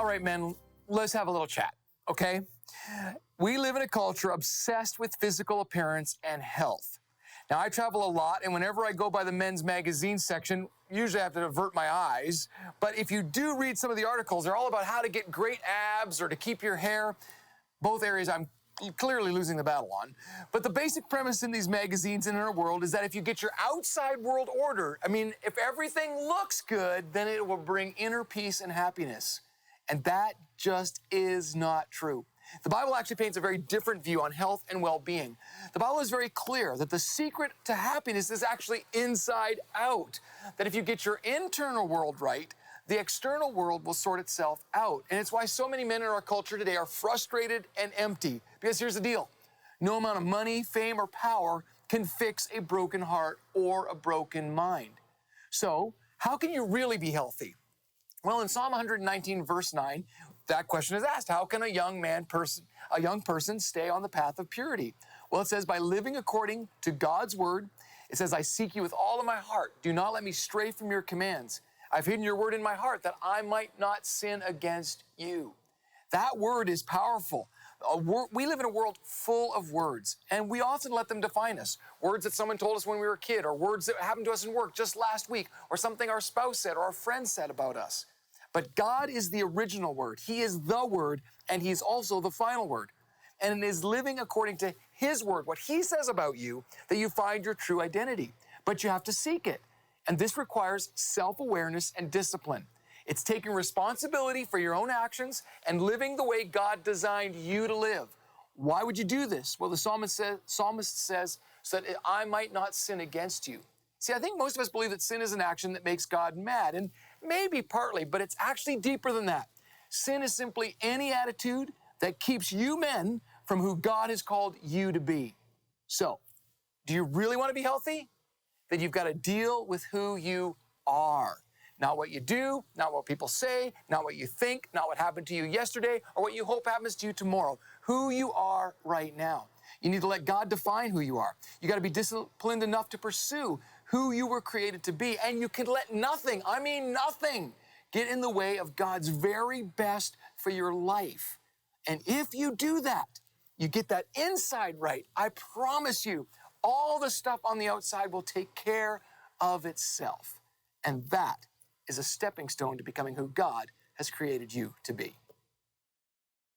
All right, men, let's have a little chat, okay? We live in a culture obsessed with physical appearance and health. Now, I travel a lot, and whenever I go by the men's magazine section, usually I have to avert my eyes. But if you do read some of the articles, they're all about how to get great abs or to keep your hair. Both areas I'm clearly losing the battle on. But the basic premise in these magazines and in our world is that if you get your outside world ordered, if everything looks good, then it will bring inner peace and happiness. And that just is not true. The Bible actually paints a very different view on health and well-being. The Bible is very clear that the secret to happiness is actually inside out. That if you get your internal world right, the external world will sort itself out. And it's why so many men in our culture today are frustrated and empty. Because here's the deal. No amount of money, fame, or power can fix a broken heart or a broken mind. So, how can you really be healthy? Well, in Psalm 119, verse 9, that question is asked. How can a young person stay on the path of purity? Well, it says, by living according to God's word. It says, I seek you with all of my heart. Do not let me stray from your commands. I've hidden your word in my heart that I might not sin against you. That word is powerful. We live in a world full of words, and we often let them define us. Words that someone told us when we were a kid, or words that happened to us in work just last week, or something our spouse said or our friend said about us. But God is the original word. He is the word, and He's also the final word. And it is living according to His word, what He says about you, that you find your true identity. But you have to seek it. And this requires self-awareness and discipline. It's taking responsibility for your own actions and living the way God designed you to live. Why would you do this? Well, the psalmist says, so that I might not sin against you. See, I think most of us believe that sin is an action that makes God mad, and maybe partly, but it's actually deeper than that. Sin is simply any attitude that keeps you men from who God has called you to be. So, do you really want to be healthy? Then you've got to deal with who you are. Not what you do, not what people say, not what you think, not what happened to you yesterday, or what you hope happens to you tomorrow. Who you are right now. You need to let God define who you are. You got to be disciplined enough to pursue who you were created to be. And you can let nothing, nothing, get in the way of God's very best for your life. And if you do that, you get that inside right, I promise you, all the stuff on the outside will take care of itself. And that is a stepping stone to becoming who God has created you to be.